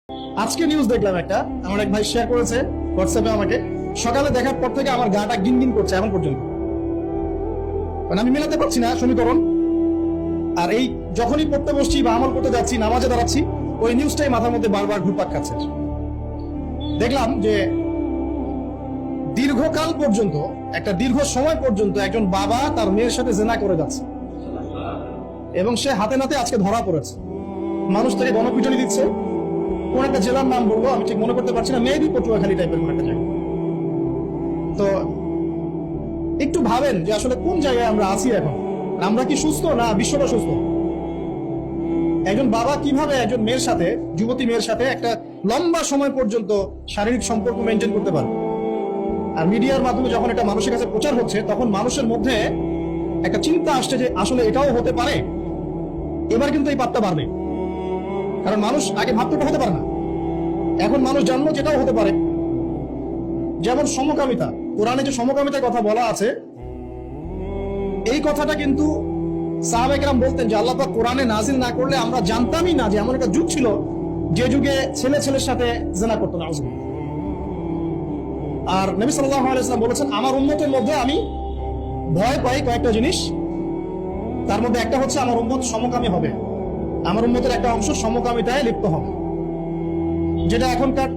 আজকে নিউজ দেখলাম একটা, আমার এক ভাই শেয়ার করেছে হোয়াটসঅ্যাপে আমাকে। সকালে দেখার পর থেকে আমার গাটা গিনগিন করছে এখন পর্যন্ত, মানে আমি মেলাতে পারছি না সমীকরণ। আর এই যখনই পড়তে বসছি বা আমল করতে যাচ্ছি, নামাজে দাঁড়াচ্ছি, ওই নিউজটাই মাথার মধ্যে বারবার ঘুরপাক খাচ্ছে। দেখলাম যে দীর্ঘকাল পর্যন্ত, একটা দীর্ঘ সময় পর্যন্ত একজন বাবা তার মেয়ের সাথে জেনা করে যাচ্ছে এবং সে হাতে নাতে আজকে ধরা পড়েছে। মানুষ তাকে গণপিটুনি দিচ্ছে। কোন একটা জেলার নাম বলবো আমি ঠিক মনে করতে পারছি না, মেবি পটুয়াখালী টাইপের কোন একটা জায়গা। তো একটু ভাবেন যে আসলে কোন জায়গায় আমরা আছি এখন। আমরা কি সুস্থ না বিশ্বটা সুস্থ? একজন বাবা কিভাবে একজন মেয়ের সাথে, যুবতী মেয়ের সাথে একটা লম্বা সময় পর্যন্ত শারীরিক সম্পর্ক মেনটেন করতে পারে? আর মিডিয়ার মাধ্যমে যখন এটা মানুষের কাছে প্রচার হচ্ছে, তখন মানুষের মধ্যে একটা চিন্তা আসছে যে আসলে এটাও হতে পারে। এবার কিন্তু এই পাপটা বাড়বে, কারণ মানুষ আগে ভাবতে হতে পারে না, এখন মানুষ জানলো যেটাও হতে পারে। যেমন সমকামিতা, কোরআনে যে সমকামিতার কথা বলা আছে, এই কথাটা কিন্তু সাহাবায়ে কেরাম বলতেন যে আল্লাহ পাক কোরআনে নাজিল না করলে আমরা জানতামই না যে এমন একটা যুগ ছিল যে যুগে ছেলে ছেলের সাথে জিনা করতো না। আর নবী সাল্লাল্লাহু আলাইহি ওয়াসাল্লাম বলেছেন, আমার উম্মতের মধ্যে আমি ভয় পাই কয়েকটা জিনিস। তার মধ্যে একটা হচ্ছে আমার উম্মত সমকামী হবে, আমার উম্মতের একটা অংশ সমকামিতায় লিপ্ত হবে, যেটা এখনকার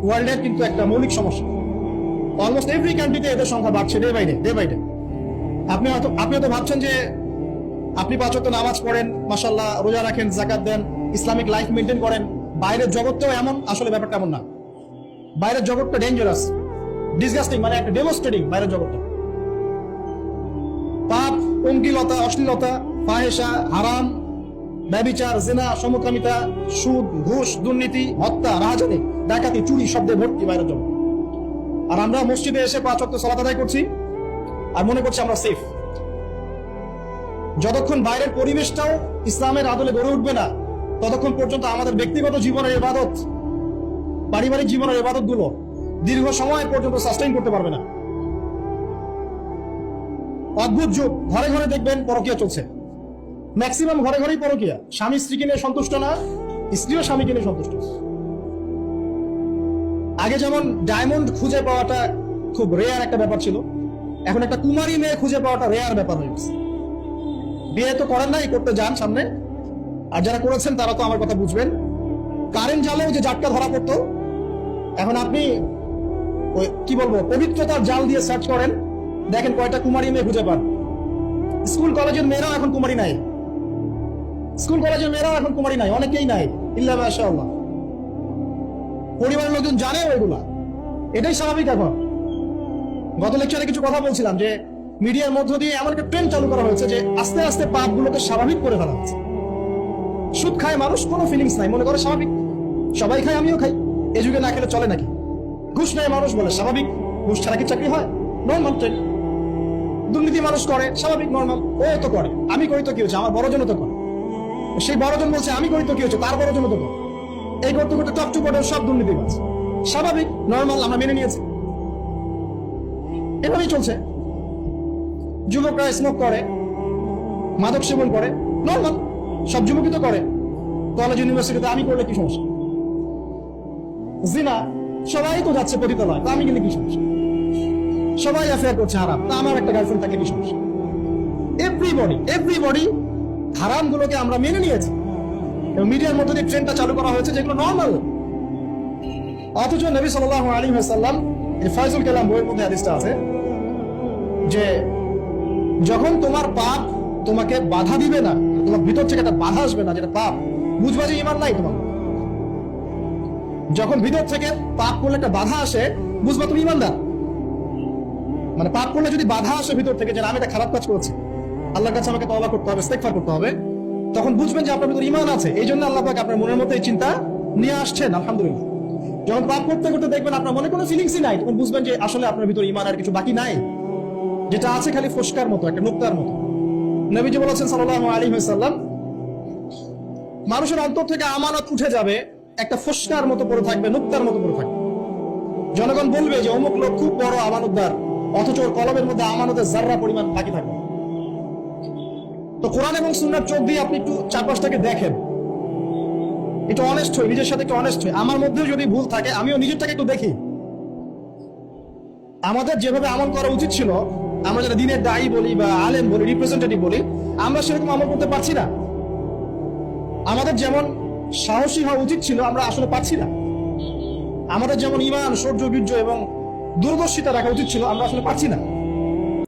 ওয়ার্ল্ডের কিন্তু একটা মৌলিক সমস্যা। অলমোস্ট এভরি কান্ট্রিতে এদের সংখ্যা বাড়ছে ডে বাই ডে। আপনি হয়তো ভাবছেন যে আপনি 5 ওয়াক্ত নামাজ পড়েন, মাশাআল্লাহ, রোজা রাখেন, যাকাত দেন, ইসলামিক লাইফ মেনটেন করেন, বাইরের জগৎটাও এমন। আসলে ব্যাপারটা এমন না। বাইরের জগৎটা ডেঞ্জারাস, ডিসগাস্টিং, মানে একটা ডেমোস্ট্রেটিং বাইরের জগৎটা। পাপ, পঙ্কিলতা, অশ্লীলতা, ফাহেশা, হারাম, ব্যভিচার, জিনা, সমকামিতা, সুদ, ঘুষ, দুর্নীতি, হত্যা, রাহাজানি, ডাকাতি, চুরি শব্দে ভর্তি বাইরের জগৎ। আর আমরা মসজিদে এসে 5 ওয়াক্ত সালাত আদায় করছি আর মনে করছি আমরা সেফ। যতক্ষণ বাইরের পরিবেশটাও ইসলামের আদলে গড়ে উঠবে না, ততক্ষণ পর্যন্ত আমাদের ব্যক্তিগত জীবনের ইবাদত, পারিবারিক জীবনের ইবাদত গুলো দীর্ঘ সময় পর্যন্ত সাস্টেইন করতে পারবে না। অদ্ভুত যুগ, ঘরে ঘরে দেখবেন পরকীয়া চলছে, ম্যাক্সিমাম ঘরে ঘরেই পরকীয়া। স্বামী স্ত্রীকে নিয়ে সন্তুষ্ট না, স্ত্রীও স্বামীকে নিয়ে সন্তুষ্ট। আগে যেমন ডায়মন্ড খুঁজে পাওয়াটা খুব রেয়ার একটা ব্যাপার ছিল, এখন একটা কুমারী মেয়ে খুঁজে পাওয়াটা রেয়ার ব্যাপার হয়ে গেছে। বিয়ে তো করেন নাই, করতে যান সামনে। আর যারা করেছেন তারা তো আমার কথা বুঝবেন। কারেন্ট জালেও যে জাটকা ধরা পড়তো, এখন আপনি ওই কি বলবো, পবিত্রতার জাল দিয়ে সার্চ করেন, দেখেন কয়টা কুমারী মেয়ে খুঁজে পান। স্কুল কলেজের মেয়েরাও এখন কুমারী নাই, অনেকেই নাই, ইল্লা মাশাআল্লাহ। পরিবারের লোকজন জানে ওইগুলা, এটাই স্বাভাবিক। এখন গত লেকচারে কিছু কথা বলছিলাম যে মিডিয়ার মধ্য দিয়ে এমন একটা ট্রেন্ড চালু করা হয়েছে যে আস্তে আস্তে পাপগুলোকে স্বাভাবিক করে ফেলা হচ্ছে। সুদ খায় মানুষ, কোনো ফিলিংস নাই, মনে করে স্বাভাবিক, সবাই খায়, আমিও খাই, এ যুগে না খেলে চলে নাকি? ঘুষ নেয় মানুষ, বলে স্বাভাবিক, ঘুষ ছাড়া কি চাকরি হয়? Normal trend. দুর্নীতি মানুষ করে, স্বাভাবিক, নর্মাল, ও তো করে, আমি করি তো কি হচ্ছে, আমার বড়জন তো করে। সেই বড়জন বলছে আমি করি তো কি হচ্ছে, তার বড়জন তো করে। এই করতে করতে টপ টু বটম সব দুর্নীতিবাজ, স্বাভাবিক, নর্মাল, আমরা মেনে নিয়েছি। এভাবেই চলছে। যুবকরা স্মোক করে, মাদক সেবন করে, নর্মাল, সব যুবকই তো করে। কলেজ ইউনিভার্সিটিতে আমি করলে কি সমস্যা? জিনা, সবাই তো যাচ্ছে পতিতালয়, তা আমি গেলে কি সমস্যা? সবাই অ্যাফেয়ার করছে হারাম, তা আমার একটা গার্লফ্রেন্ড থাকলে কি সমস্যা? এভরিবডি হারাম গুলোকে আমরা মেনে নিয়েছি এবং মিডিয়ার মধ্যে দিয়ে ট্রেন্ডটা চালু করা হয়েছে যেগুলো নর্মাল। অথচ নবী সাল্লাল্লাহু আলাইহি ওয়াসাল্লাম, এই ফায়জুল কালাম বইয়ের মধ্যে হাদিসটা আছে যে যখন তোমার পাপ তোমাকে বাধা দিবে না, তোমার ভিতর থেকে একটা বাধা আসবে না, যেটা পাপ, বুঝবা যে ঈমান নাই তোমার। যখন ভিতর থেকে পাপ করলে একটা বাধা আসে, বুঝবা তুমি ঈমানদার। মানে পাপ করলে যদি বাধা আসে ভিতর থেকে যে আমি একটা খারাপ কাজ করেছি, আল্লাহর কাছে আমাকে তওবা করতে হবে, ইস্তেগফার করতে হবে, তখন বুঝবেন যে আপনার ভিতর ঈমান আছে। এই জন্য আল্লাহ পাক আপনার মনের মধ্যে এই চিন্তা নিয়ে আসছেন, আলহামদুলিল্লাহ। যখন পাপ করতে করতে দেখবেন আপনার মনে কোনো ফিলিংসই নাই, তখন বুঝবেন যে আসলে আপনার ভিতর ঈমান আর কিছু বাকি নাই, যেটা আছে খালি ফোস্কার মতো, একটা নুক্তার মতো। নবীজি বলেছেন সাল্লাল্লাহু আলাইহি ওয়াসাল্লাম, মানুষের অন্তর থেকে আমানত উঠে যাবে, একটা ফোস্কার মতো পড়ে থাকবে, নুক্তার মতো পড়ে থাকবে। জনগণ বলবে যে অমুক লোক খুব বড় আমানতদার, অথচ ওর কলমের মধ্যে আমানতের যাররা পরিমাণ বাকি থাকবে। তো কোরআন এবং সুন্নাহর চোখ দিয়ে আপনি একটু চারপাশটাকে দেখেন, একটু অনেস্ট হই, নিজের সাথে একটু অনেস্ট হই। আমার মধ্যেও যদি ভুল থাকে আমিও নিজেরটাকে একটু দেখি। আমাদের যেভাবে আমল করা উচিত ছিল, আমরা যারা দিনের দায়ী বলি বা আলেম বলি, রিপ্রেজেন্টেটিভ বলি, আমরা সেরকম আমল করতে পারছি না। আমাদের যেমন সাহসী হওয়া উচিত ছিল আমরা আসলে পাচ্ছি না। আমাদের যেমন ঈমান, শৌর্য, বীর্য এবং দূরদর্শিতা রাখা উচিত ছিল আমরা আসলে পাচ্ছি না।